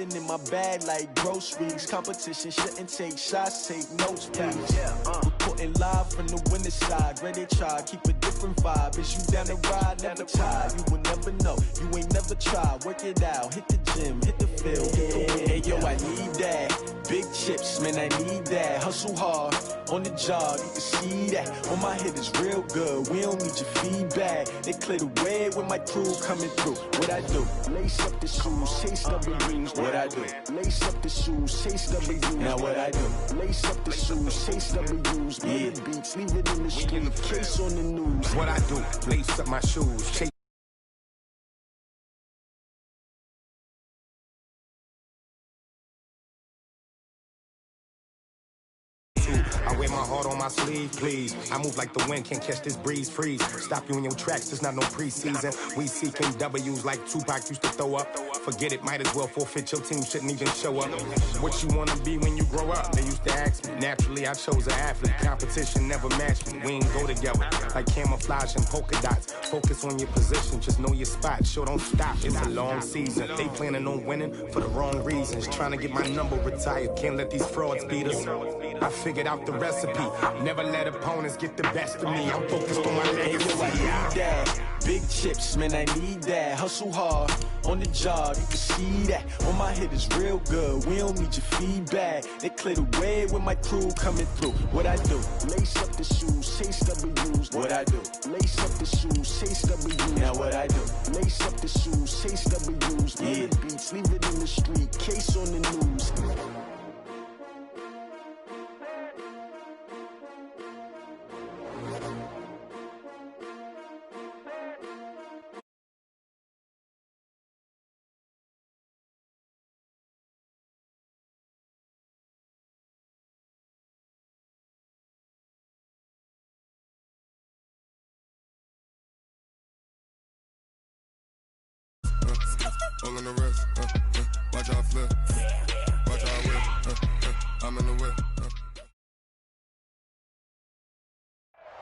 been in my bag like groceries. Competition shouldn't take shots, take notes, please. Reporting live from the winter side. Ready to try, keep a different vibe. Is you down the ride, never tired. You will never know, you ain't never tried. Work it out, hit the gym, hit the field. Hey yo, I need that. Big chips, man, I need that. Hustle hard, on the job, you can see that. On my head is real good, we don't need your feedback. They clear the way with my crew coming through. What I do? Lace up the shoes, chase W's. What I do? Lace up the shoes, chase W's. Now what I do? Lace up the shoes, chase W's. Play the beats, leave it in the street, case on the news. What I do? Lace up my shoes, chase. I wear my heart on my sleeve, please. I move like the wind, can't catch this breeze, freeze. Stop you in your tracks, there's not no preseason. We seeking W's like Tupac used to throw up. Forget it, might as well forfeit, your team shouldn't even show up. What you wanna be when you grow up? They used to ask me. Naturally, I chose an athlete. Competition never matched me. We ain't go together like camouflage and polka dots. Focus on your position, just know your spot. Sure, don't stop, it's a long season. They planning on winning for the wrong reasons. Trying to get my number retired, can't let these frauds beat us. I figured out the recipe. Never let opponents get the best of me. I'm focused on my legacy. I need that. Big chips, man, I need that. Hustle hard, on the job, you can see that. On my head is real good, we don't need your feedback. They clear the way with my crew coming through. What I do? Lace up the shoes, chase W's. What I do? Lace up the shoes, chase W's. Now what I do? Lace up the shoes, chase W's. Play the beats, leave it in the street, case on the news. All in the rest, watch out flip, watch out whip, I'm in the whip.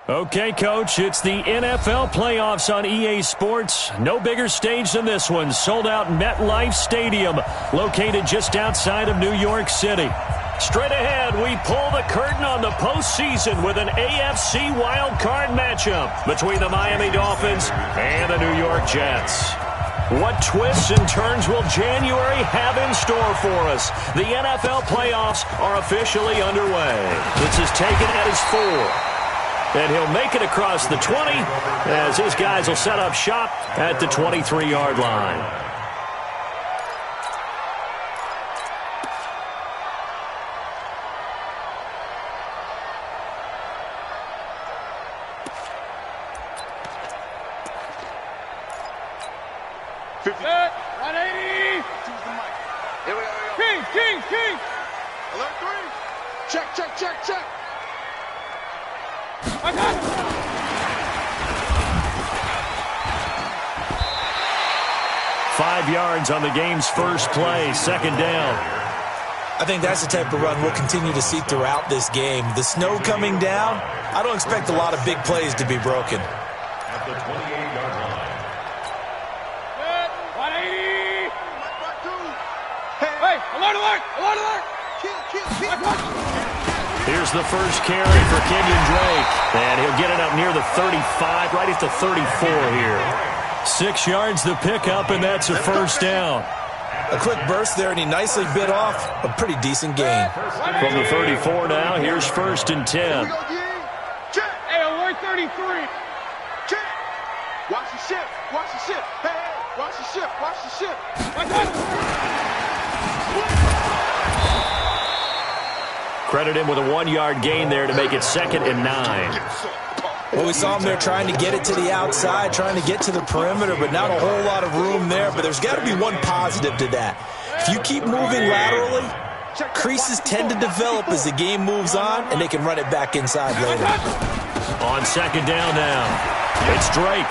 Okay, Coach, it's the NFL playoffs on EA Sports. No bigger stage than this one. Sold out MetLife Stadium, located just outside of New York City. Straight ahead, we pull the curtain on the postseason with an AFC wildcard matchup between the Miami Dolphins and the New York Jets. What twists and turns will January have in store for us? The NFL playoffs are officially underway. This is taken at his 4. And he'll make it across the 20 as his guys will set up shop at the 23-yard line. Check. I got it. 5 yards on the game's first play, second down. I think that's the type of run we'll continue to see throughout this game. The snow coming down, I don't expect a lot of big plays to be broken. At the 28-yard line. 180. Hey, alert. Here's the first carry for Kenyon Drake. And he'll get it up near the 35, right at the 34 here. 6 yards the pickup, and that's a first down. A quick burst there, and he nicely bit off a pretty decent gain. From the 34 now, here's first and 10. Hey, alert 33. Watch the ship. Hey, watch the ship. Credit him with a 1-yard gain there to make it 2nd and 9. Well, we saw him there trying to get it to the outside, trying to get to the perimeter, but not a whole lot of room there. But there's got to be one positive to that. If you keep moving laterally, creases tend to develop as the game moves on, and they can run it back inside later. On second down now, it's Drake.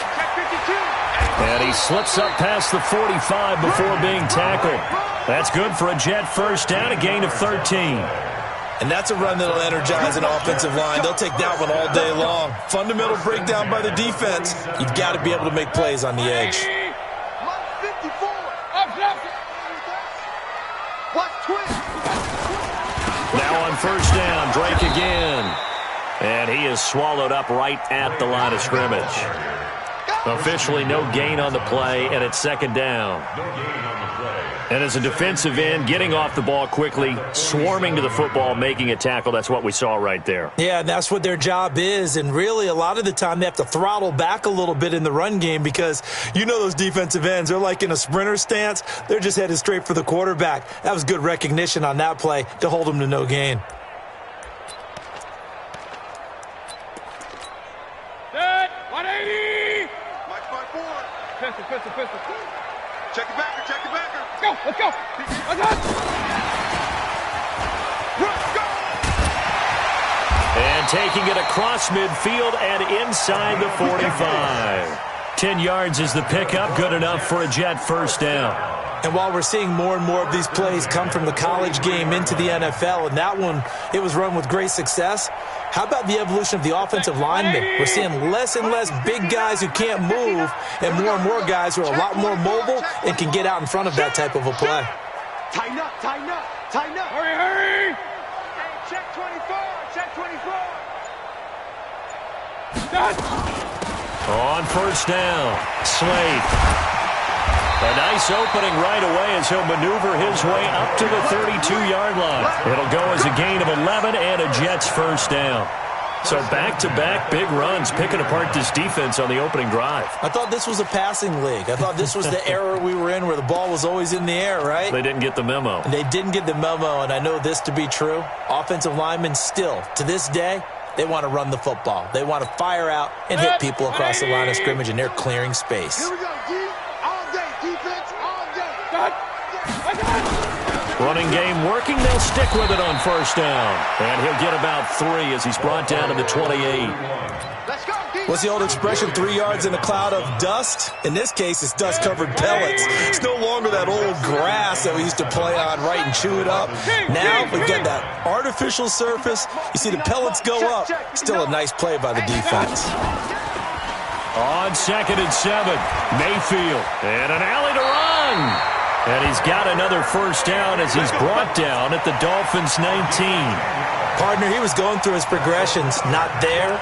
And he slips up past the 45 before being tackled. That's good for a Jet first down, a gain of 13. And that's a run that'll energize an offensive line. They'll take that one all day long. Fundamental breakdown by the defense. You've got to be able to make plays on the edge. Watch twist. Now on first down, Drake again. And he is swallowed up right at the line of scrimmage. Officially no gain on the play, and it's second down. And as a defensive end, getting off the ball quickly, swarming to the football, making a tackle, that's what we saw right there. Yeah, and that's what their job is. And really, a lot of the time, they have to throttle back a little bit in the run game because you know those defensive ends, they're like in a sprinter stance. They're just headed straight for the quarterback. That was good recognition on that play to hold them to no gain. Set. 180. Mike 5-4. Pistol. Check the backer. Let's go. Let's go. And taking it across midfield and inside the 45. 10 yards is the pickup, good enough for a Jet first down. And while we're seeing more and more of these plays come from the college game into the NFL, and that one, it was run with great success, how about the evolution of the offensive linemen? We're seeing less and less big guys who can't move and more guys who are a lot more mobile and can get out in front of that type of a play. Tighten up. Hurry. Check 24. On first down, Slade. A nice opening right away as he'll maneuver his way up to the 32-yard line. It'll go as a gain of 11 and a Jets first down. So back-to-back big runs, picking apart this defense on the opening drive. I thought this was a passing league. I thought this was the era we were in where the ball was always in the air, right? They didn't get the memo. They didn't get the memo, and I know this to be true. Offensive linemen still, to this day, they want to run the football. They want to fire out and hit people across the line of scrimmage, and they're clearing space. Here we go, D. All day. Defense all day. Running game working. They'll stick with it on first down. And he'll get about 3 as he's brought down to the 28. Let's go, D. What's the old expression, 3 yards in a cloud of dust? In this case, it's dust-covered pellets. It's no longer that old grass that we used to play on, right, and chew it up. Now we've got that artificial surface. You see the pellets go up. Still a nice play by the defense. On 2nd and 7, Mayfield. And an alley to run. And he's got another first down as he's brought down at the Dolphins' 19. Partner, he was going through his progressions. Not there.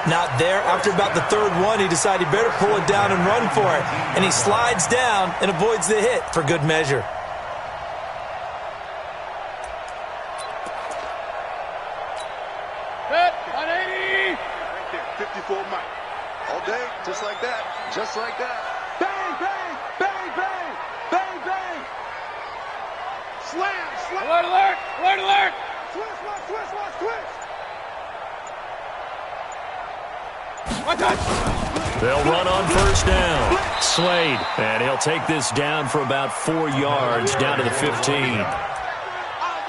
After about the third one, he decided he better pull it down and run for it. And he slides down and avoids the hit for good measure. Set. 180. 54 Mike. All day, just like that. Bang, bang, bang, bang, bang, bang. Slam. Alert. Twist. They'll run on first down. Slade. And he'll take this down for about 4 yards down to the 15.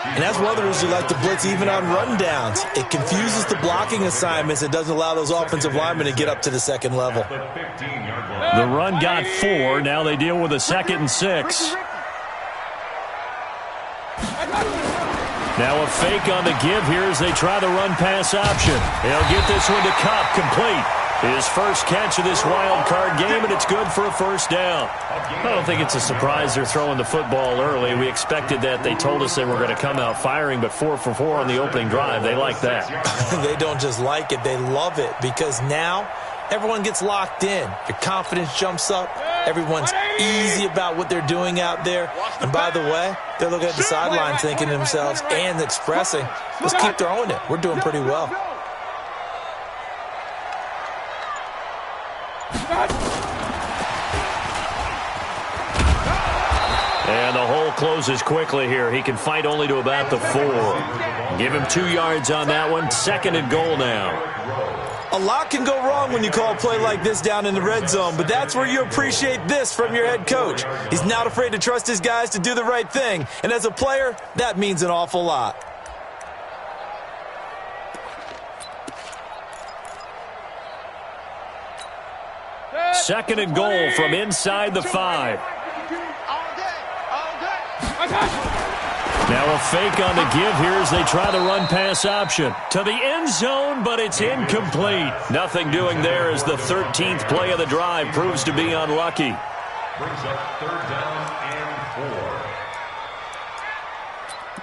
And that's one of the reasons you like to blitz even on rundowns. It confuses the blocking assignments. It doesn't allow those offensive linemen to get up to the second level. The run got 4. Now they deal with a 2nd and 6. Now a fake on the give here as they try the run-pass option. He'll get this one to Cup, complete. His first catch of this wild card game, and it's good for a first down. I don't think it's a surprise they're throwing the football early. We expected that. They told us they were going to come out firing, but 4 for 4 on the opening drive. They like that. They don't just like it, they love it, because now everyone gets locked in. Your confidence jumps up. Everyone's easy about what they're doing out there. And by the way, they're looking at the sideline thinking to themselves and expressing, let's keep throwing it. We're doing pretty well. And the hole closes quickly here. He can fight only to about the 4. Give him 2 yards on that one. 2nd and goal now. A lot can go wrong when you call a play like this down in the red zone, but that's where you appreciate this from your head coach. He's not afraid to trust his guys to do the right thing, and as a player, that means an awful lot. Second and goal from inside the 5. Now a fake on the give here as they try the run-pass option. To the end zone, but it's incomplete. Nothing doing there as the 13th play of the drive proves to be unlucky. Brings up 3rd down and 4.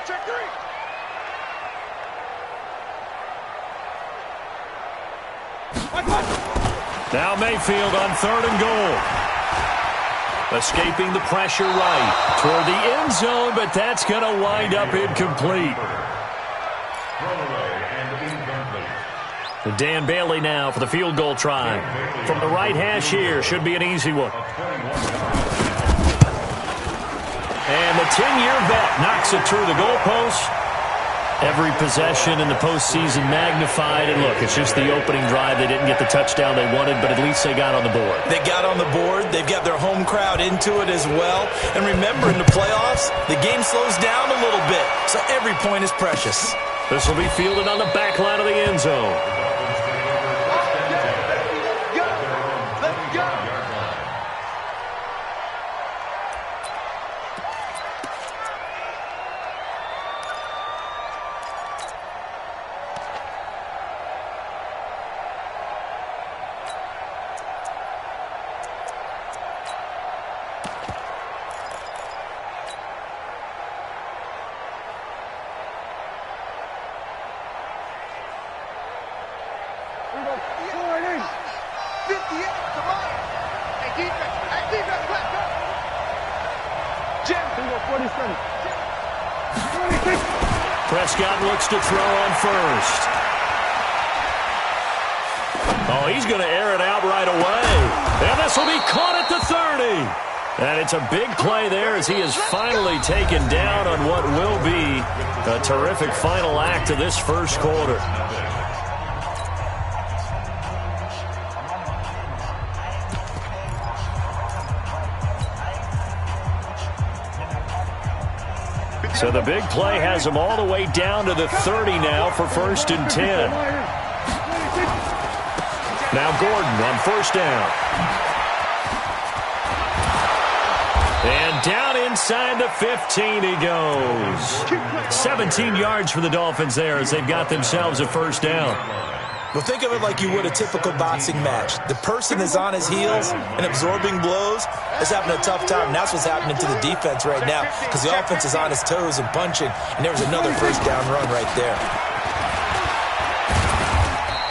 check three. Now Mayfield on 3rd and goal. Escaping the pressure right toward the end zone, but that's going to wind up incomplete. Dan Bailey now for the field goal try. From the right hash here, should be an easy one. And the 10-year vet knocks it through the goalpost. Every possession in the postseason magnified. And look, it's just the opening drive. They didn't get the touchdown they wanted, but at least they got on the board. They got on the board. They've got their home crowd into it as well. And remember, in the playoffs, the game slows down a little bit, so every point is precious. This will be fielded on the back line of the end zone. Prescott looks to throw on first. Oh, he's going to air it out right away. And this will be caught at the 30. And it's a big play there as he is finally taken down on what will be a terrific final act of this first quarter. So the big play has him all the way down to the 30 now for 1st and 10. Now Gordon on 1st down. And down inside the 15 he goes. 17 yards for the Dolphins there as they've got themselves a 1st down. Well, think of it like you would a typical boxing match. The person is on his heels and absorbing blows is having a tough time. And that's what's happening to the defense right now because the offense is on his toes and punching. And there was another 1st down run right there.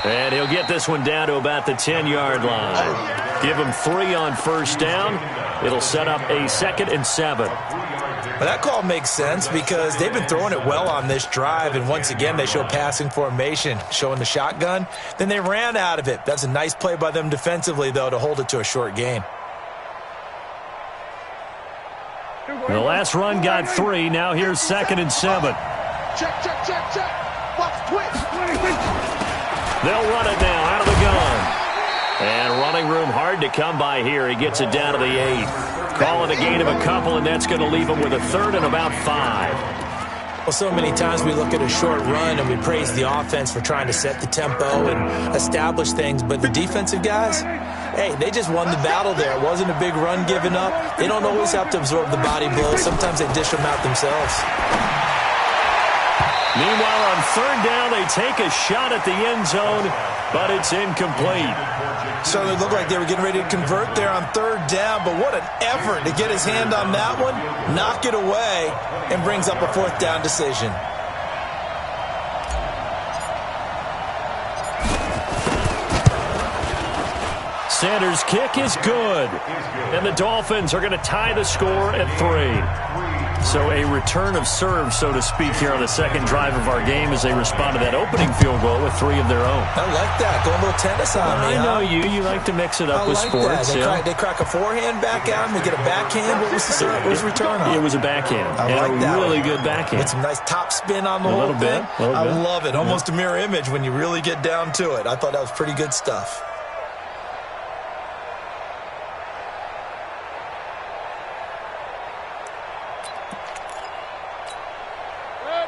And he'll get this one down to about the 10-yard line. Give him 3 on 1st down. It'll set up a 2nd and 7. Well, that call makes sense because they've been throwing it well on this drive, and once again they show passing formation, showing the shotgun. Then they ran out of it. That's a nice play by them defensively, though, to hold it to a short gain. The last run got 3. Now here's 2nd and 7. Check, check, check, check. Watch twitch. They'll run it now out of the gun. And running room hard to come by here. He gets it down to the 8. Call it a gain of a couple, and that's going to leave him with a 3rd and about 5. Well, so many times we look at a short run and we praise the offense for trying to set the tempo and establish things, but the defensive guys, hey, they just won the battle there. It wasn't a big run given up. They don't always have to absorb the body blows. Sometimes they dish them out themselves. Meanwhile, on 3rd down, they take a shot at the end zone, but it's incomplete. So it looked like they were getting ready to convert there on 3rd down, but what an effort to get his hand on that one, knock it away, and brings up a 4th down decision. Sanders' kick is good, and the Dolphins are going to tie the score at 3. So a return of serve, so to speak, here on the 2nd drive of our game as they respond to that opening field goal with 3 of their own. I like that. Going a little tennis on me. I know you like to mix it up with sports. They crack a forehand back out and they get a backhand. What was the return on? It was a backhand. I like that. Really good backhand. With some nice top spin on the whole thing. I love it. Almost a mirror image when you really get down to it. I thought that was pretty good stuff.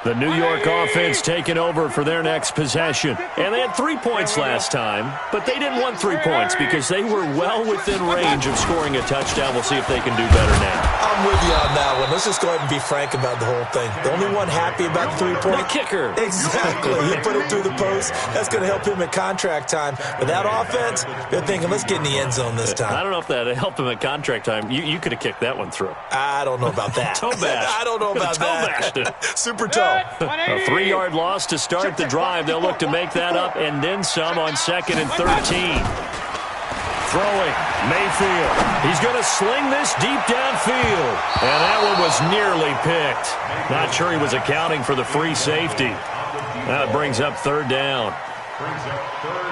The New York offense taking over for their next possession. And they had 3 points last time, but they didn't want 3 points because they were well within range of scoring a touchdown. We'll see if they can do better now. I'm with you on that one. Let's just go ahead and be frank about the whole thing. The only one happy about the three-point. The kicker. Exactly. He put it through the post. That's going to help him at contract time. But that offense, they're thinking, let's get in the end zone this time. I don't know if that helped him at contract time. You could have kicked that one through. I don't know about that. Toe bash. I don't know about that. Super toe. A 3-yard loss to start the drive. They'll look to make that up and then some on 2nd and 13. Throwing, Mayfield. He's going to sling this deep downfield. And that one was nearly picked. Not sure he was accounting for the free safety. That brings up 3rd down.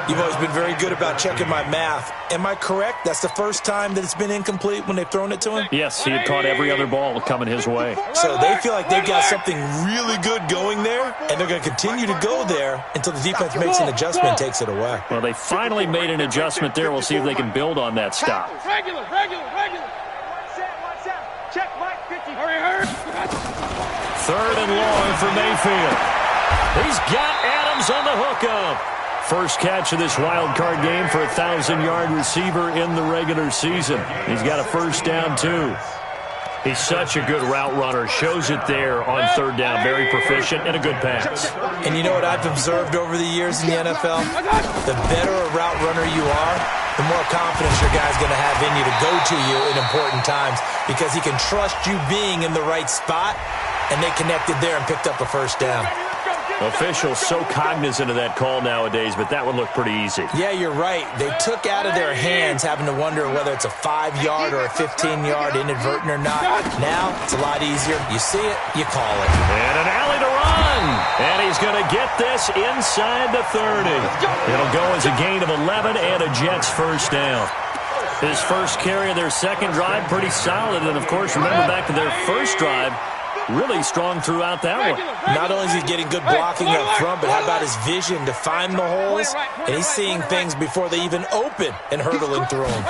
You've always been very good about checking my math. Am I correct? That's the first time that it's been incomplete when they've thrown it to him? Yes, he had caught every other ball coming his way. So they feel like they've got something really good going there, and they're going to continue to go there until the defense makes an adjustment and takes it away. Well, they finally made an adjustment there. We'll see if they can build on that stop. Regular. Check, Mike, 50. Hurry. 3rd and long for Mayfield. He's got Adams on the hookup. First catch of this wild card game for a 1,000-yard receiver in the regular season. He's got a first down, too. He's such a good route runner. Shows it there on 3rd down. Very proficient and a good pass. And you know what I've observed over the years in the NFL? The better a route runner you are, the more confidence your guy's going to have in you to go to you in important times because he can trust you being in the right spot, and they connected there and picked up a first down. Officials so cognizant of that call nowadays, but that one looked pretty easy. Yeah, you're right. They took out of their hands having to wonder whether it's a 5-yard or a 15-yard inadvertent or not. Now, it's a lot easier. You see it, you call it. And an alley to run. And he's going to get this inside the 30. It'll go as a gain of 11 and a Jets first down. His first carry of their second drive, pretty solid. And, of course, remember back to their first drive, really strong throughout that one. Not only is he getting good blocking up front, but how about his vision to find the holes? And he's seeing things before they even open and hurdling through them.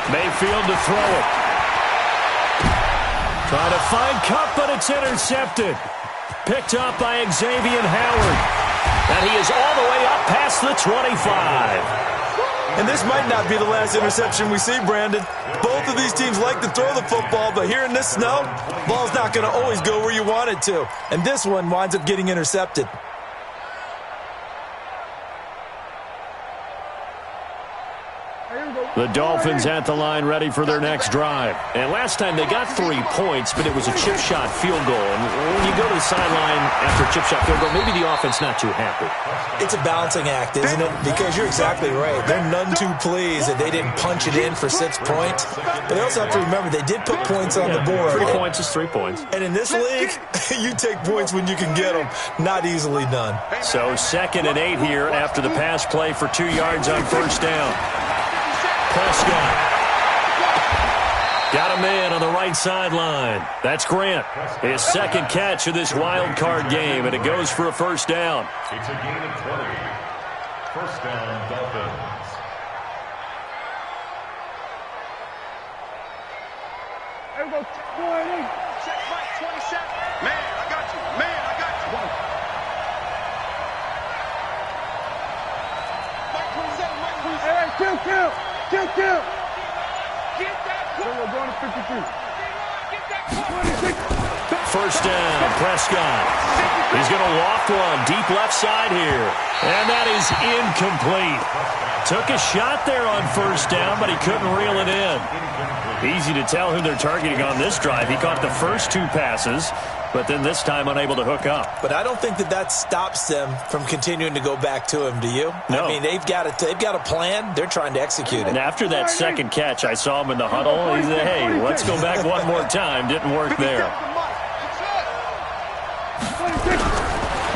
Mayfield to throw it. Trying to find Cup, but it's intercepted. Picked up by Xavier Howard. And he is all the way up past the 25. And this might not be the last interception we see, Brandon. Both of these teams like to throw the football, but here in this snow, ball's not going to always go where you want it to. And this one winds up getting intercepted. The Dolphins at the line ready for their next drive. And last time they got 3 points, but it was a chip shot field goal. And when you go to the sideline after a chip shot field goal, maybe the offense not too happy. It's a balancing act, isn't it? Because you're exactly right. They're none too pleased that they didn't punch it in for 6 points. But they also have to remember they did put points on the board. 3 points is 3 points. And in this league, you take points when you can get them. Not easily done. So 2nd and 8 here after the pass play for 2 yards on first down. Prescott. Got him in on the right sideline. That's Grant. His second catch of this wild card game, and it goes for a first down. It's a gain of 20. First down, Dolphins. There we go. 20. Check Mike, 27. Man, I got you. Mike 27. All right, kill. Get that. We're going to 52. First down, Prescott. He's going to loft one deep left side here. And that is incomplete. Took a shot there on first down, but he couldn't reel it in. Easy to tell who they're targeting on this drive. He caught the first 2 passes, but then this time unable to hook up. But I don't think that stops them from continuing to go back to him, do you? No. I mean, they've got a plan. They're trying to execute it. And after that second catch, I saw him in the huddle. He said, hey, let's go back one more time. Didn't work there.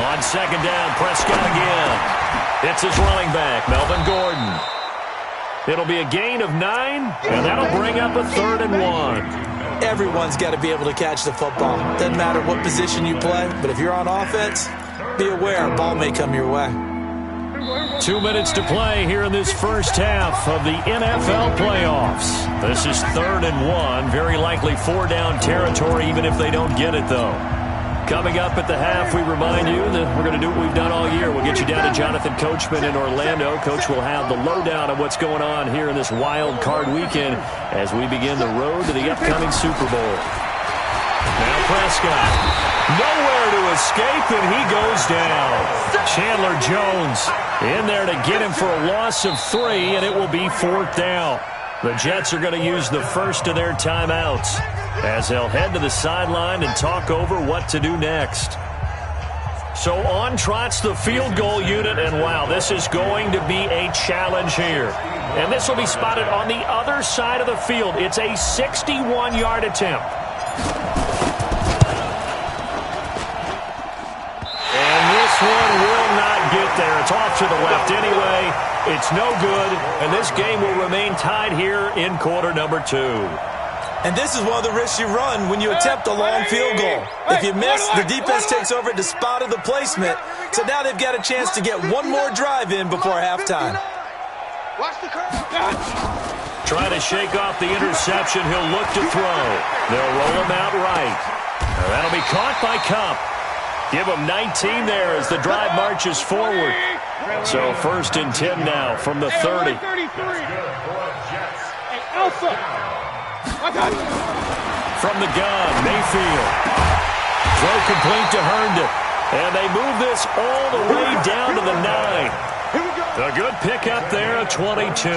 On second down, Prescott again. It's his running back, Melvin Gordon. It'll be a gain of 9, and that'll bring up a 3rd and 1. Everyone's got to be able to catch the football. Doesn't matter what position you play, but if you're on offense, be aware a ball may come your way. 2 minutes to play here in this first half of the NFL playoffs. This is 3rd and 1, very likely 4-down territory, even if they don't get it, though. Coming up at the half, we remind you that we're going to do what we've done all year. We'll get you down to Jonathan Coachman in Orlando. Coach will have the lowdown of what's going on here in this wild card weekend as we begin the road to the upcoming Super Bowl. Now Prescott, nowhere to escape, and he goes down. Chandler Jones in there to get him for a loss of 3, and it will be 4th down. The Jets are going to use the first of their timeouts as they'll head to the sideline and talk over what to do next. So on trots the field goal unit, and wow, this is going to be a challenge here. And this will be spotted on the other side of the field. It's a 61-yard attempt. And this one will not get there. It's off to the left anyway. It's no good, and this game will remain tied here in quarter number 2. And this is one of the risks you run when you attempt a long field goal. If you miss, the defense takes over at the spot of the placement. So now they've got a chance to get one more drive in before halftime. Trying to shake off the interception. He'll look to throw. They'll roll him out right. That'll be caught by Kupp. Give him 19 there as the drive marches forward. So 1st and 10 now from the 30. From the gun, Mayfield. Throw complete to Herndon. And they move this all the way down to the 9. A good pickup there at 22.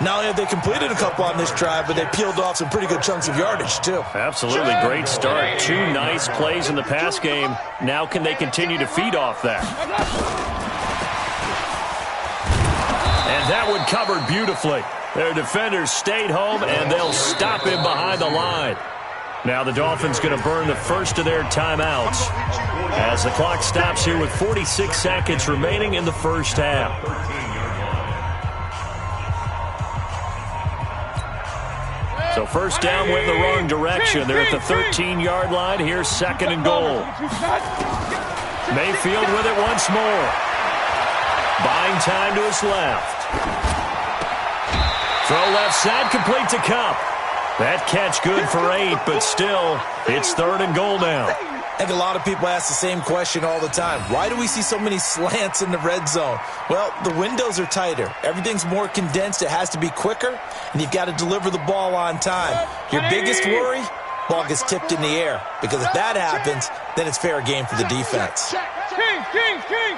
Not only have they completed a couple on this drive, but they peeled off some pretty good chunks of yardage, too. Absolutely great start. 2 nice plays in the pass game. Now can they continue to feed off that? And that one covered beautifully. Their defenders stayed home, and they'll stop him behind the line. Now the Dolphins going to burn the first of their timeouts as the clock stops here with 46 seconds remaining in the first half. So first down went in the wrong direction. They're at the 13-yard line. Here's 2nd and goal. Mayfield with it once more. Buying time to his left. Throw left side, complete to Kupp. That catch good for 8, but still, it's 3rd and goal now. I think a lot of people ask the same question all the time. Why do we see so many slants in the red zone? Well, the windows are tighter. Everything's more condensed. It has to be quicker, and you've got to deliver the ball on time. Your biggest worry? Ball gets tipped in the air. Because if that happens, then it's fair game for the defense. King.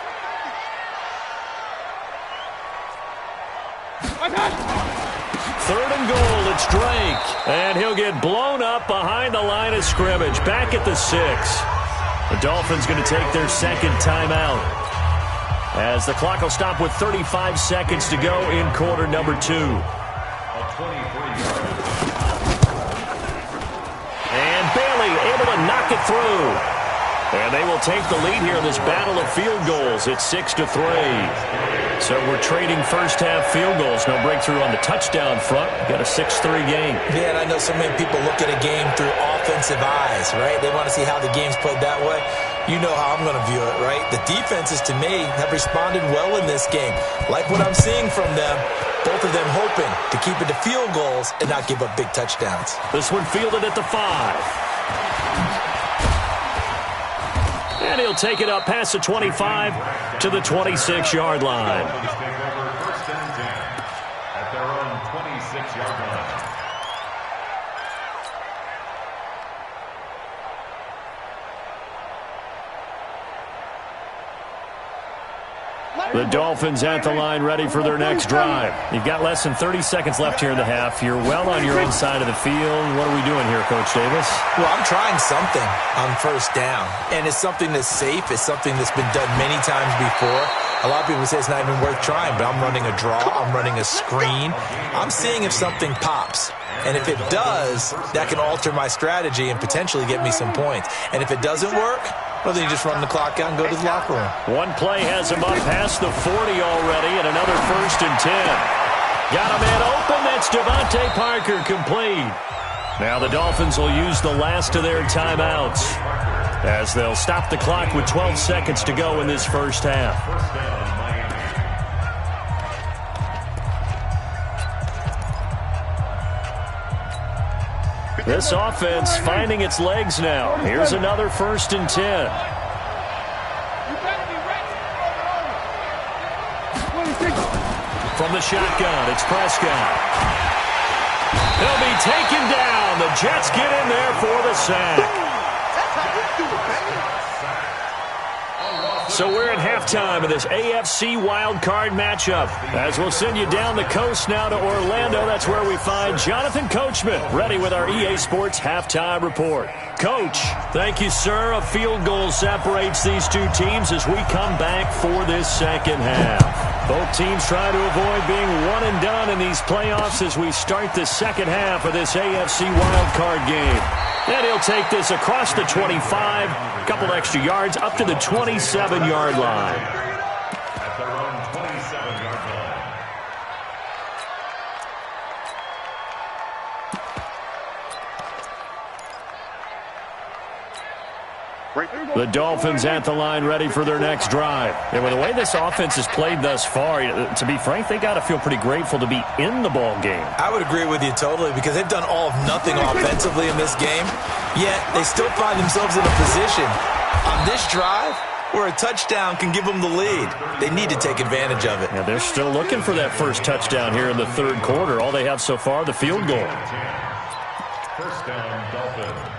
3rd and goal, it's Drake. And he'll get blown up behind the line of scrimmage. Back at the 6. The Dolphins going to take their 2nd timeout as the clock will stop with 35 seconds to go in quarter number 2. And Bailey able to knock it through. And they will take the lead here in this battle of field goals. It's 6-3. So we're trading first-half field goals. No breakthrough on the touchdown front. Got a 6-3 game. Yeah, and I know so many people look at a game through offensive eyes, right? They want to see how the game's played that way. You know how I'm going to view it, right? The defenses, to me, have responded well in this game. Like what I'm seeing from them, both of them hoping to keep it to field goals and not give up big touchdowns. This one fielded at the 5. And he'll take it up past the 25 to the 26-yard line. First and 10 at their own 26-yard line. The Dolphins at the line ready for their next drive. You've got less than 30 seconds left here in the half. You're well on your own side of the field. What are we doing here, Coach Davis? Well, I'm trying something on first down. And it's something that's safe. It's something that's been done many times before. A lot of people say it's not even worth trying, but I'm running a draw. I'm running a screen. I'm seeing if something pops. And if it does, that can alter my strategy and potentially get me some points. And if it doesn't work, well, then you just run the clock out and go to the locker room. One play has him up past the 40 already, and another 1st and 10. Got a man open. That's Devontae Parker complete. Now the Dolphins will use the last of their timeouts as they'll stop the clock with 12 seconds to go in this first half. This offense finding its legs now. Here's another 1st and 10. From the shotgun, it's Prescott. He'll be taken down. The Jets get in there for the sack. So we're at halftime of this AFC wildcard matchup. As we'll send you down the coast now to Orlando, that's where we find Jonathan Coachman, ready with our EA Sports halftime report. Coach, thank you, sir. A field goal separates these two teams as we come back for this second half. Both teams try to avoid being one and done in these playoffs as we start the second half of this AFC wildcard game. And he'll take this across the 25, a couple extra yards, up to the 27-yard line. At their own 27-yard line. The Dolphins at the line ready for their next drive. And with the way this offense has played thus far, to be frank, they got to feel pretty grateful to be in the ball game. I would agree with you totally because they've done all of nothing offensively in this game, yet they still find themselves in a position on this drive where a touchdown can give them the lead. They need to take advantage of it. Yeah, they're still looking for that first touchdown here in the third quarter. All they have so far, the field goal. First down, Dolphins.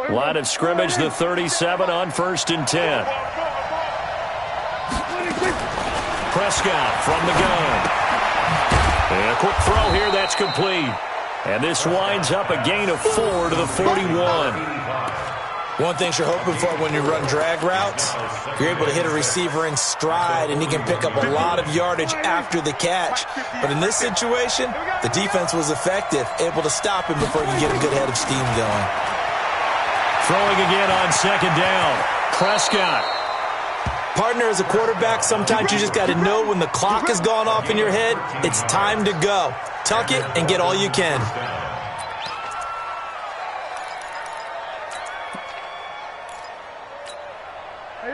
Line of scrimmage, the 37 on 1st and 10. Prescott from the gun. And a quick throw here, that's complete. And this winds up a gain of 4 to the 41. One thing you're hoping for when you run drag routes, you're able to hit a receiver in stride and he can pick up a lot of yardage after the catch. But in this situation, the defense was effective, able to stop him before he could get a good head of steam going. Throwing again on second down. Prescott. Partner, as a quarterback, sometimes you just got to know when the clock has gone off in your head, it's time to go. Tuck it and get all you can.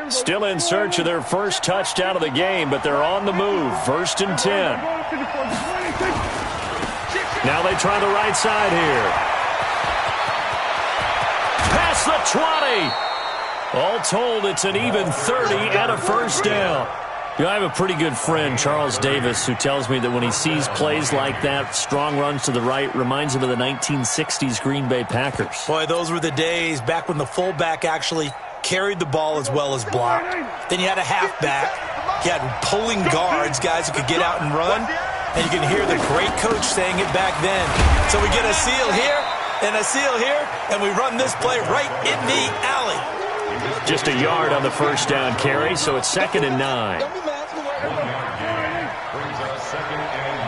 Still in search of their first touchdown of the game, but they're on the move. 1st and 10. Now they try the right side here. Past the 20. All told, it's an even 30 and a first down. You know, I have a pretty good friend, Charles Davis, who tells me that when he sees plays like that, strong runs to the right, reminds him of the 1960s Green Bay Packers. Boy, those were the days back when the fullback actually carried the ball as well as blocked. Then you had a halfback. You had pulling guards, guys who could get out and run. And you can hear the great coach saying it back then. So we get a seal here and a seal here, and we run this play right in the alley. Just a yard on the first down carry, so it's 2nd and 9. 1 yard gain brings us 2nd and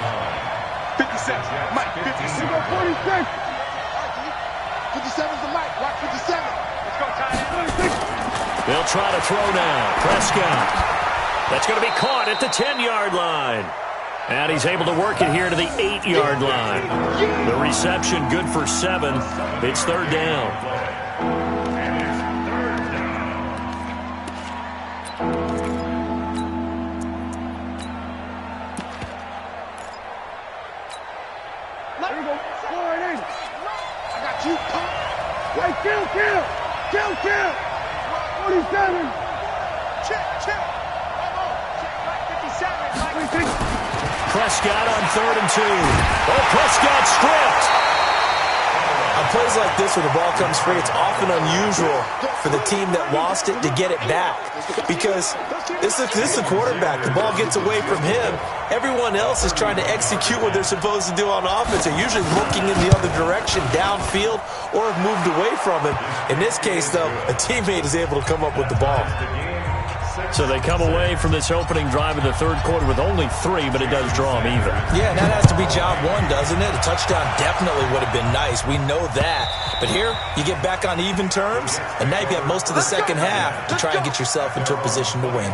9. 57, Mike, 57. 46. 57's the Mike, watch 57. Let's go, Ty. They'll try to throw now. Prescott. That's going to be caught at the 10-yard line. And he's able to work it here to the 8-yard line. The reception good for 7. It's 3rd down. Kill. 47. Check. Prescott on 3rd and 2. Oh, Prescott stripped. On plays like this where the ball comes free, it's often unusual for the team that lost it to get it back. Because this is a quarterback. The ball gets away from him. Everyone else is trying to execute what they're supposed to do on offense. They're usually looking in the other direction, downfield, or have moved away from him. In this case, though, a teammate is able to come up with the ball. So they come away from this opening drive in the third quarter with only 3, but it does draw them even. Yeah, that has to be job 1, doesn't it? A touchdown definitely would have been nice. We know that. But here, you get back on even terms, and now you've got most of the second half to try and get yourself into a position to win.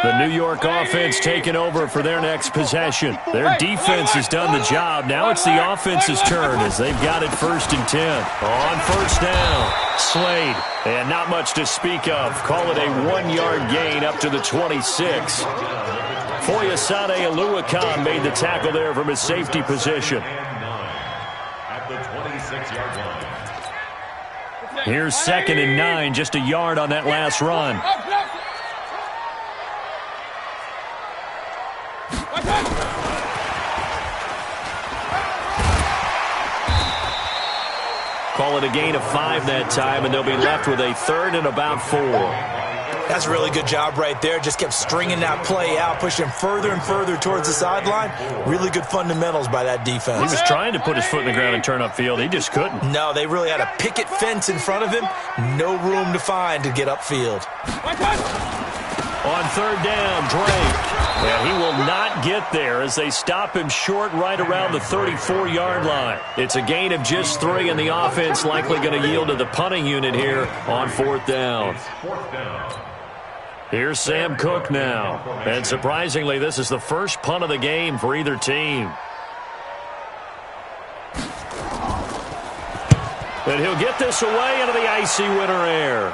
The New York offense taking over for their next possession. Their defense has done the job. Now it's the offense's turn as they've got it 1st and 10. On first down, Slade. And not much to speak of. Call it a 1-yard gain up to the 26. Foyesade Oluwakan made the tackle there from his safety position. At the 26-yard line. Here's 2nd and 9, just a yard on that last run. Call it a gain of 5 that time, and they'll be left with a 3rd and about 4. That's a really good job right there. Just kept stringing that play out, pushing him further and further towards the sideline. Really good fundamentals by that defense. He was trying to put his foot in the ground and turn upfield. He just couldn't. No, they really had a picket fence in front of him. No room to find to get upfield. On 3rd down, Drake. Well, he will not get there as they stop him short right around the 34-yard line. It's a gain of just 3, and the offense likely going to yield to the punting unit here on 4th down. Here's Sam Cook now. And surprisingly, this is the first punt of the game for either team. And he'll get this away into the icy winter air.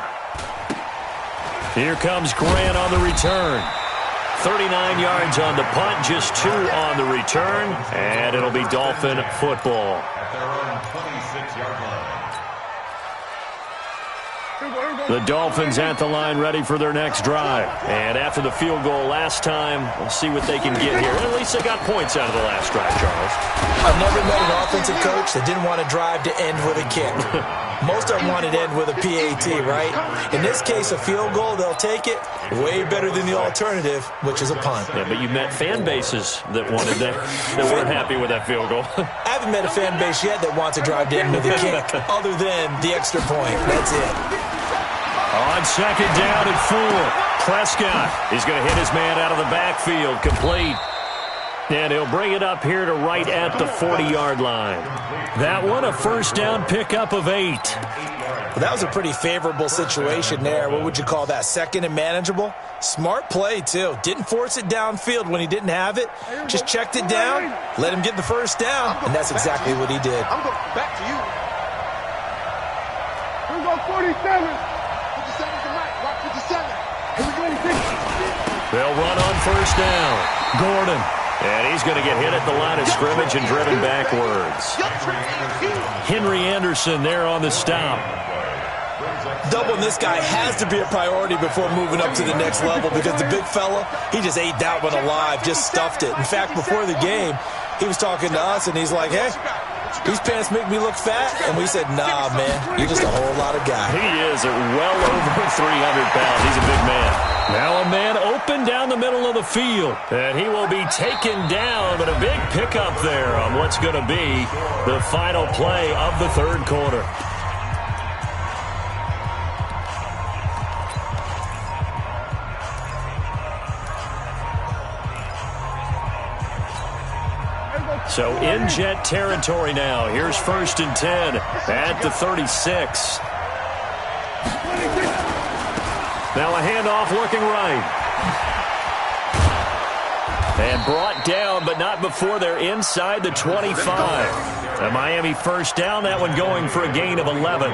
Here comes Grant on the return. 39 yards on the punt, just 2 on the return, and it'll be Dolphin football. At their own 26-yard line. The Dolphins at the line ready for their next drive. And after the field goal last time, we'll see what they can get here. At least they got points out of the last drive, Charles. I've never met an offensive coach that didn't want to drive to end with a kick. Most of them wanted to end with a PAT, right? In this case, a field goal, they'll take it. Way better than the alternative, which is a punt. Yeah, but you met fan bases that wanted that weren't happy with that field goal. I haven't met a fan base yet that wants to drive to end with a kick, other than the extra point. That's it. On 2nd down and 4, Prescott. He's going to hit his man out of the backfield, complete. And he'll bring it up here to right at the 40-yard line. That one, a 1st down pickup of 8. Well, that was a pretty favorable situation there. What would you call that? 2nd and manageable? Smart play, too. Didn't force it downfield when he didn't have it. Just checked it down, let him get the 1st down, and that's exactly what he did. I'm going back to you. Here we go, 47. 57's the right. Rock 57. Here we go, 50. They'll run on 1st down. Gordon. And he's going to get hit at the line of scrimmage and driven backwards. Henry Anderson there on the stop. Doubling this guy has to be a priority before moving up to the next level because the big fella, he just ate that one alive, just stuffed it. In fact, before the game, he was talking to us, and he's like, hey, these pants make me look fat. And we said, nah, man, you're just a whole lot of guy. He is at well over 300 pounds. He's a big man. Now a man open down the middle of the field. And he will be taken down, but a big pickup there on what's going to be the final play of the 3rd quarter. So in Jet territory now. Here's 1st and 10 at the 36. Now a handoff looking right. And brought down, but not before they're inside the 25. A Miami 1st down, that one going for a gain of 11.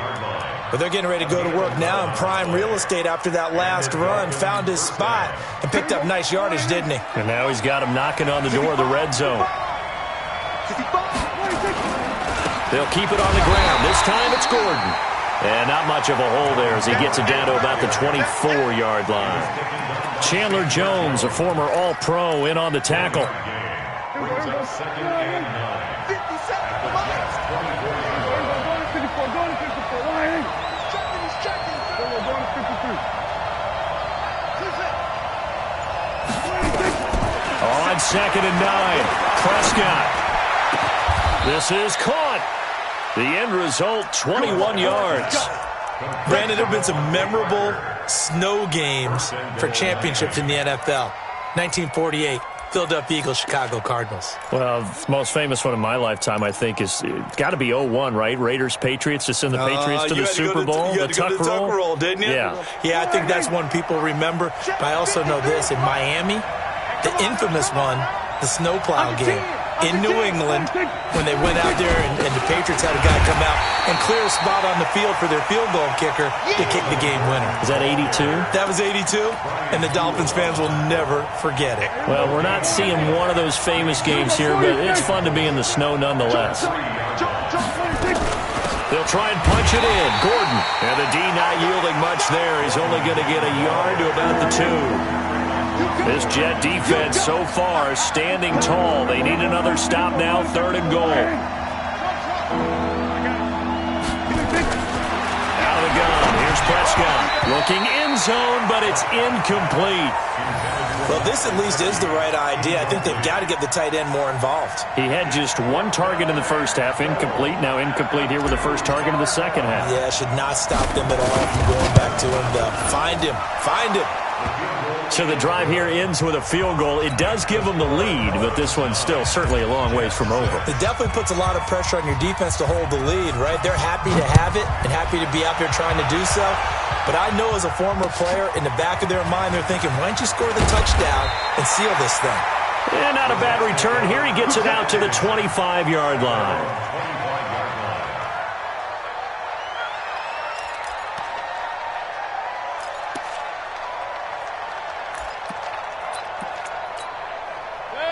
But they're getting ready to go to work now in prime real estate after that last run. Found his spot and picked up nice yardage, didn't he? And now he's got him knocking on the door of the red zone. They'll keep it on the ground. This time it's Gordon. And not much of a hole there as he gets it down to about the 24-yard line. Chandler Jones, a former All-Pro, in on the tackle. On 2nd and 9, Prescott. This is caught. The end result, 21 yards. Brandon, there have been some memorable snow games for championships in the NFL. 1948, Philadelphia Eagles, Chicago Cardinals. Well, the most famous one in my lifetime, I think, is got to be 0-1, right? Raiders, Patriots, to send the Patriots to the Super Bowl. You had to go to the tuck roll, didn't you? Yeah. Yeah, I think that's one people remember. But I also know this. In Miami, the infamous one, the snowplow game. In New England, when they went out there and the Patriots had a guy come out and clear a spot on the field for their field goal kicker to kick the game winner. Is that 82? That was 82, and the Dolphins fans will never forget it. Well, we're not seeing one of those famous games here, but it's fun to be in the snow nonetheless. They'll try and punch it in. Gordon. And the D not yielding much there. He's only going to get a yard to about the 2. This Jet defense so far standing tall. They need another stop now, 3rd and goal. Out of the gun. Here's Prescott. Looking end zone, but it's incomplete. Well, this at least is the right idea. I think they've got to get the tight end more involved. He had just 1 target in the first half. Incomplete. Now incomplete here with the first target in the second half. Yeah, should not stop them at all from going back to him. Find him. Find him. So the drive here ends with a field goal. It does give them the lead, but this one's still certainly a long ways from over. It definitely puts a lot of pressure on your defense to hold the lead, right? They're happy to have it and happy to be out there trying to do so. But I know as a former player, in the back of their mind, they're thinking, why don't you score the touchdown and seal this thing? And not a bad return here. He gets it out to the 25-yard line.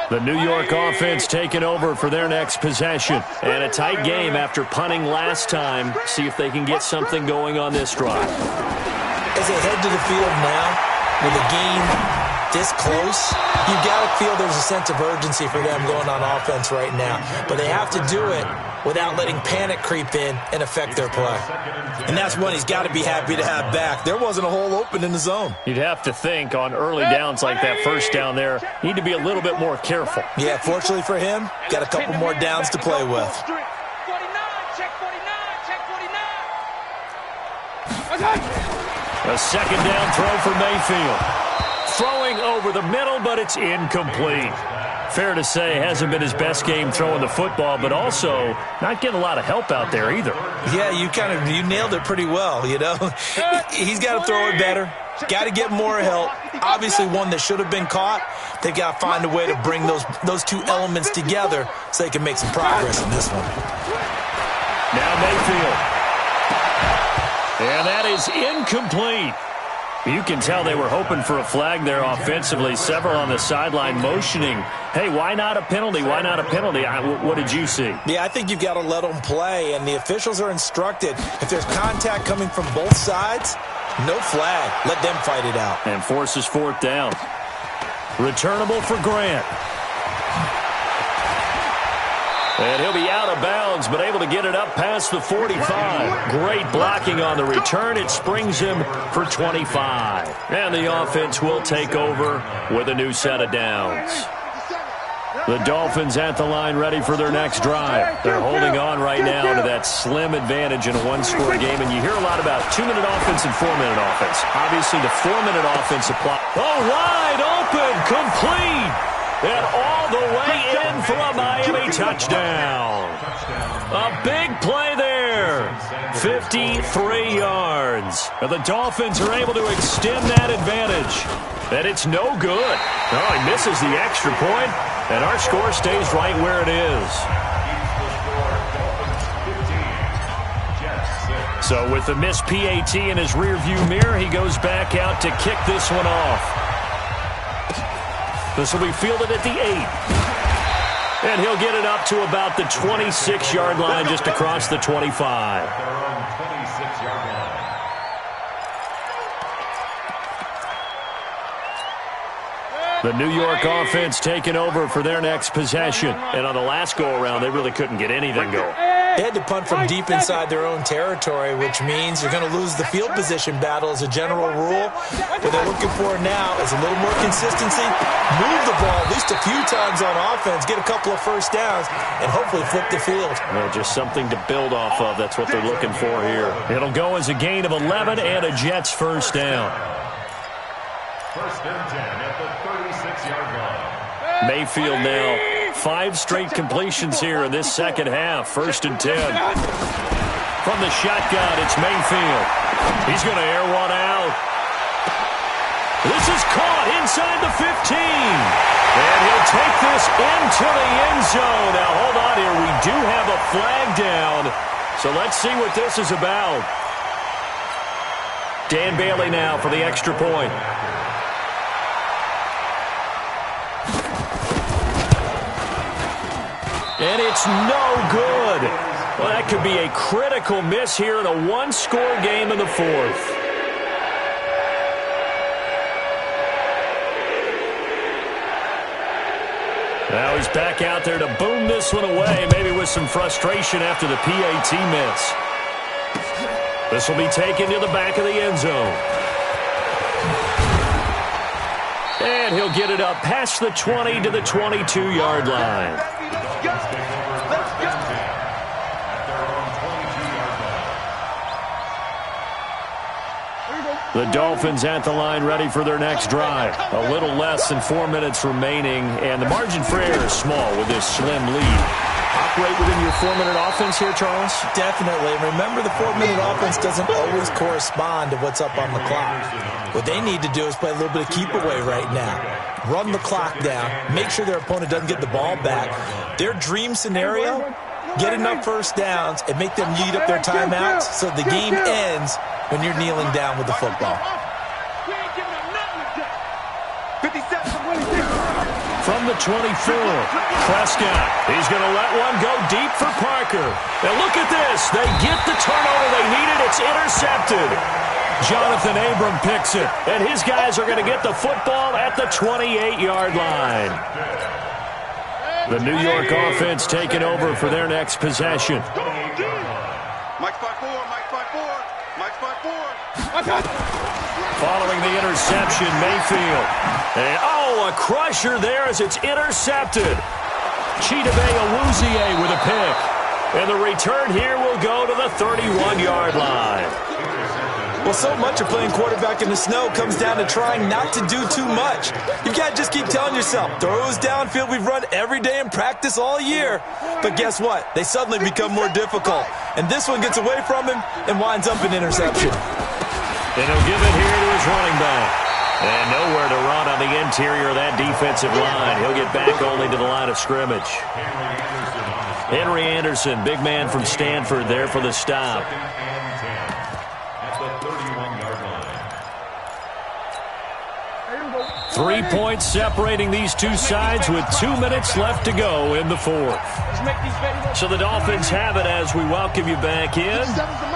The New York offense taking over for their next possession. And a tight game after punting last time. See if they can get something going on this drive. As they head to the field now, with a game this close, you've got to feel there's a sense of urgency for them going on offense right now. But they have to do it without letting panic creep in and affect their play. And that's one he's got to be happy to have back. There wasn't a hole open in the zone. You'd have to think on early downs like that first down there, need to be a little bit more careful. Yeah, fortunately for him, got a couple more downs to play with. 49, check 49. A second down throw for Mayfield. Throwing over the middle, but it's incomplete. Fair to say, hasn't been his best game throwing the football, but also not getting a lot of help out there either. Yeah, you nailed it pretty well, you know. He's got to throw it better. Got to get more help. Obviously one that should have been caught. They've got to find a way to bring those two elements together so they can make some progress in this one. Now Mayfield. And that is incomplete. You can tell they were hoping for a flag there offensively. Several on the sideline motioning, hey, why not a penalty? Why not a penalty? What did you see? Yeah, I think you've got to let them play, and the officials are instructed. If there's contact coming from both sides, no flag. Let them fight it out. And forces 4th down. Returnable for Grant. And he'll be out of bounds, but able to get it up past the 45. Great blocking on the return. It springs him for 25. And the offense will take over with a new set of downs. The Dolphins at the line ready for their next drive. They're holding on right now to that slim advantage in a one-score game. And you hear a lot about 2-minute offense and 4-minute offense. Obviously, the 4-minute offense applies. Oh, wide open, complete. And all the way in for a Miami touchdown. A big play there. 53 yards. And the Dolphins are able to extend that advantage. And it's no good. Oh, he misses the extra point, and our score stays right where it is. So with the missed PAT in his rearview mirror, he goes back out to kick this one off. This will be fielded at the 8. And he'll get it up to about the 26-yard line, just across the 25. The New York offense taking over for their next possession. And on the last go-around, they really couldn't get anything going. They had to punt from deep inside their own territory, which means you're going to lose the field position battle as a general rule. What they're looking for now is a little more consistency, move the ball at least a few times on offense, get a couple of first downs, and hopefully flip the field. Well, just something to build off of. That's what they're looking for here. It'll go as a gain of 11 and a Jets first down. First and 10 at the 36-yard line. Mayfield now 5 straight completions here in this second half. 1st and 10. From the shotgun, it's Mayfield. He's going to air one out. This is caught inside the 15. And he'll take this into the end zone. Now, hold on here. We do have a flag down. So let's see what this is about. Dan Bailey now for the extra point. And it's no good. Well, that could be a critical miss here in a one-score game in the 4th. Now he's back out there to boom this one away, maybe with some frustration after the PAT miss. This will be taken to the back of the end zone. And he'll get it up past the 20 to the 22-yard line. The Dolphins at the line ready for their next drive. A little less than 4 minutes remaining, and the margin for error is small with this slim lead. Operate within your 4-minute offense here, Charles? Definitely. Remember, the 4-minute offense doesn't always correspond to what's up on the clock. What they need to do is play a little bit of keep away right now. Run the clock down. Make sure their opponent doesn't get the ball back. Their dream scenario, get enough first downs and make them eat up their timeouts so the game ends when you're kneeling down with the football. From the 24, Prescott. He's going to let one go deep for Parker. And look at this. They get the turnover they needed. It's intercepted. Jonathan Abram picks it. And his guys are going to get the football at the 28-yard line. The New York offense taking over for their next possession. Mike 5-4, Mike 5-4, Mike 5-4. Following the interception, Mayfield. And, a crusher there as it's intercepted. Chidobe Awuzie with a pick. And the return here will go to the 31-yard line. Well, so much of playing quarterback in the snow comes down to trying not to do too much. You've got to just keep telling yourself, throws downfield we've run every day in practice all year. But guess what? They suddenly become more difficult. And this one gets away from him and winds up an interception. And he'll give it here to his running back. And nowhere to run on the interior of that defensive line. He'll get back only to the line of scrimmage. Henry Anderson, big man from Stanford, there for the stop. At the 31-yard line. 3 points separating these two sides with 2 minutes left to go in the 4th. So the Dolphins have it as we welcome you back in.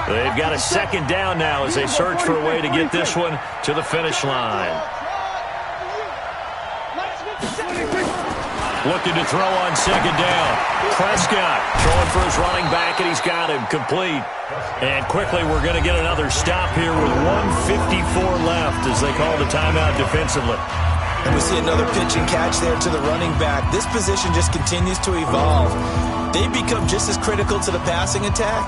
They've got a second down now as they search for a way to get this one to the finish line. Looking to throw on second down. Prescott throwing for his running back, and he's got him complete. And quickly we're going to get another stop here with 1:54 left as they call the timeout defensively. And we see another pitch and catch there to the running back. This position just continues to evolve. They become just as critical to the passing attack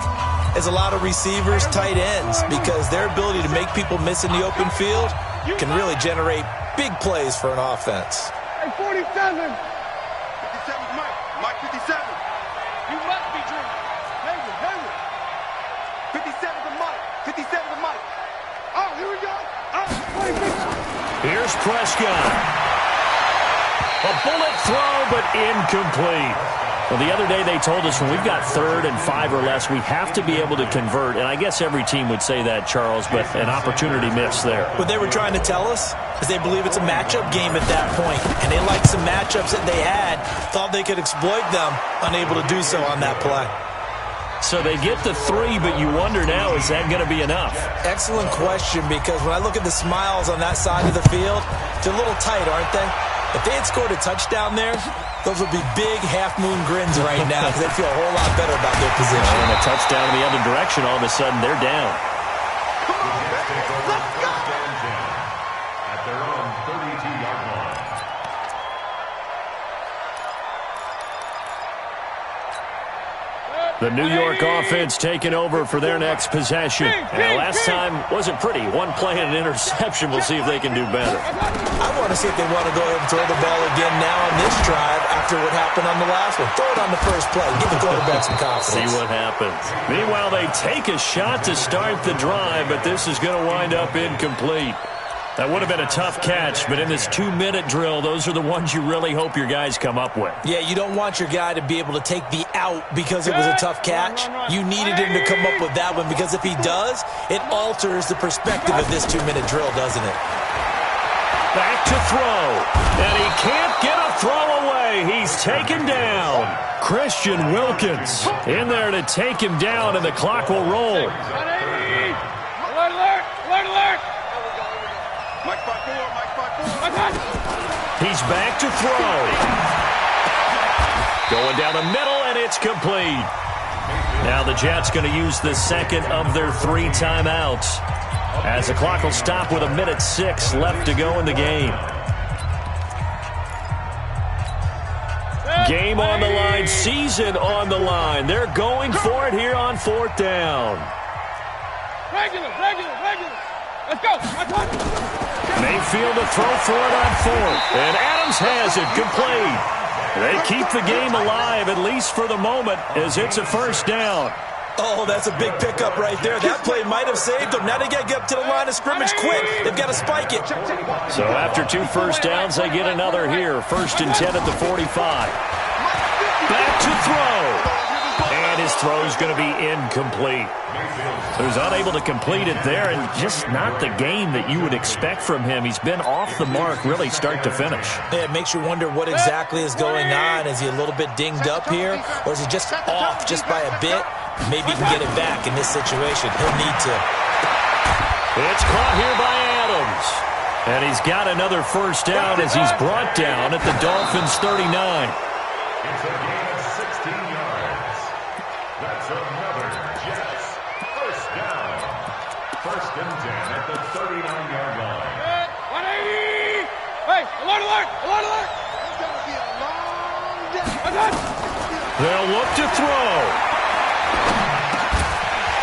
as a lot of receivers, tight ends, because their ability to make people miss in the open field can really generate big plays for an offense. Hey, 47. 57's Mike. Mike 57. You must be dreaming. Hayward. 57's a Mike. 57's a Mike. Oh, here we go. Oh, 26. Here's Prescott. A bullet throw, but incomplete. Well, the other day they told us when we've got 3rd and 5 or less, we have to be able to convert. And I guess every team would say that, Charles, but an opportunity missed there. What they were trying to tell us is they believe it's a matchup game at that point. And they liked some matchups that they had, thought they could exploit them, unable to do so on that play. So they get the 3, but you wonder now, is that going to be enough? Excellent question, because when I look at the smiles on that side of the field, they're a little tight, aren't they? If they had scored a touchdown there, those would be big half-moon grins right now because they'd feel a whole lot better about their position. And a touchdown in the other direction, all of a sudden they're down. Come on, baby. Let's go. At their own 32-yard line. The New York offense taking over for their next possession. And last time wasn't pretty. One play and an interception. We'll see if they can do better. I want to see if they want to go ahead and throw the ball again now on this drive after what happened on the last one. Throw it on the first play. Give the quarterback some confidence. See what happens. Meanwhile, they take a shot to start the drive, but this is going to wind up incomplete. That would have been a tough catch, but in this 2-minute drill, those are the ones you really hope your guys come up with. Yeah, you don't want your guy to be able to take the out because it was a tough catch. You needed him to come up with that one because if he does, it alters the perspective of this 2-minute drill, doesn't it? Back to throw, and he can't get a throw away. He's taken down. Christian Wilkins in there to take him down, and the clock will roll. Alert, alert, alert, alert. He's back to throw. Going down the middle, and it's complete. Now the Jets going to use the second of their 3 timeouts, as the clock will stop with 1:06 left to go in the game. Game on the line, season on the line. They're going for it here on 4th down. Regular. Let's go. Mayfield to throw for it on 4th. And Adams has it, complete. They keep the game alive, at least for the moment, as it's a 1st down. Oh, that's a big pickup right there. That play might have saved them. Now they got to get up to the line of scrimmage quick. They've got to spike it. So after 2 first downs, they get another here. 1st and 10 at the 45. Back to throw. And his throw is going to be incomplete. So he's unable to complete it there, and just not the game that you would expect from him. He's been off the mark really start to finish. Yeah, it makes you wonder what exactly is going on. Is he a little bit dinged up here, or is he just off just by a bit? Maybe he can get it back in this situation. He'll need to. It's caught here by Adams. And he's got another 1st down as he's brought down at the Dolphins' 39. It's a gain of 16 yards. That's another Jets 1st down. 1st and 10 at the 39-yard line. 180. Hey, alert. It's going to be a long day. They'll look to throw.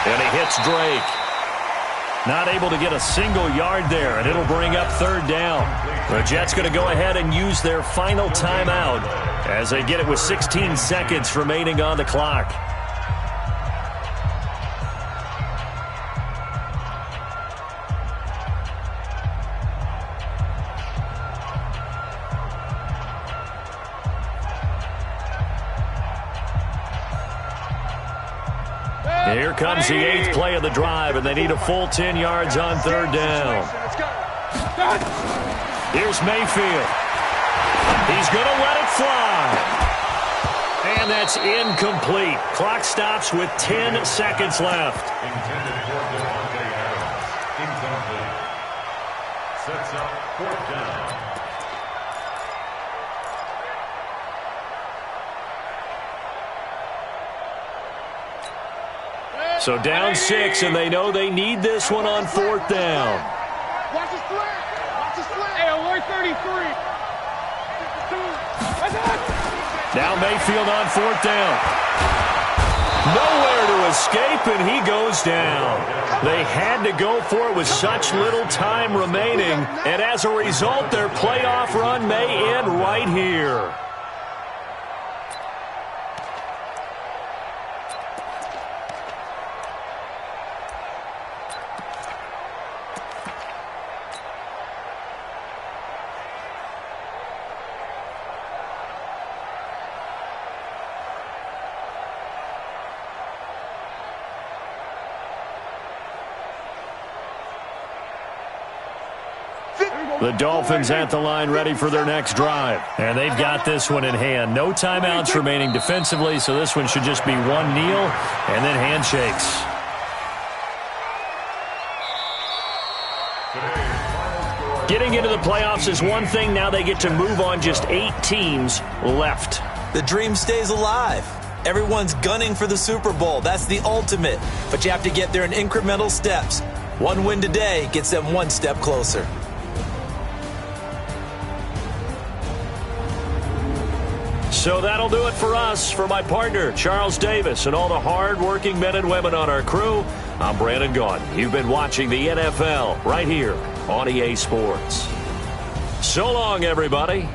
And he hits Drake. Not able to get a single yard there, and it'll bring up 3rd down. The Jets going to go ahead and use their final timeout as they get it with 16 seconds remaining on the clock. Here comes the 8th play of the drive, and they need a full 10 yards on 3rd down. Here's Mayfield. He's going to let it fly. And that's incomplete. Clock stops with 10 seconds left. Intended for Devontae Adams. Incomplete. Sets up 4th down. So down 6, and they know they need this one on 4th down. Watch the slant. Hey, alert 33. Now Mayfield on 4th down. Nowhere to escape, and he goes down. They had to go for it with such little time remaining, and as a result, their playoff run may end right here. The Dolphins at the line ready for their next drive. And they've got this one in hand. No timeouts remaining defensively, so this one should just be one kneel and then handshakes. Getting into the playoffs is one thing. Now they get to move on. Just 8 teams left. The dream stays alive. Everyone's gunning for the Super Bowl. That's the ultimate. But you have to get there in incremental steps. One win today gets them one step closer. So that'll do it for us. For my partner, Charles Davis, and all the hard-working men and women on our crew, I'm Brandon Gaudin. You've been watching the NFL right here on EA Sports. So long, everybody.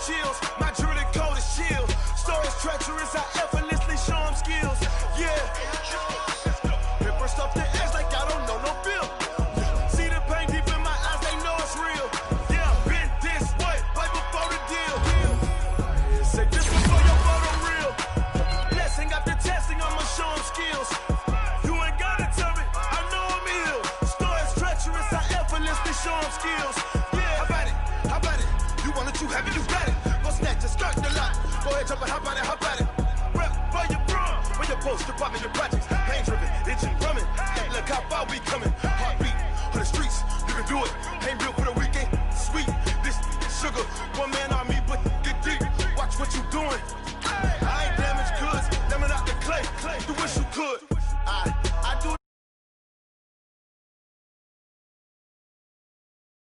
Chills, my jewelry code is chill. Stories treacherous, I effortlessly show them skills. Yeah, paper stuff the edge like I don't know no bill. See the pain deep in my eyes, they know it's real. Yeah, been this way, right before the deal. Say this before your photo real. Blessing after testing, I'ma show them skills. You ain't gotta tell me, I know I'm ill. Stories treacherous, I effortlessly show them skills. Yeah, how about it? How about it? You want it, you have it, you got it. Just start the lot. Go ahead, jump it, hop on it, hop on it. Rep for your bro, for your post, your pop in your projects. Pain driven, itching, drumming. Look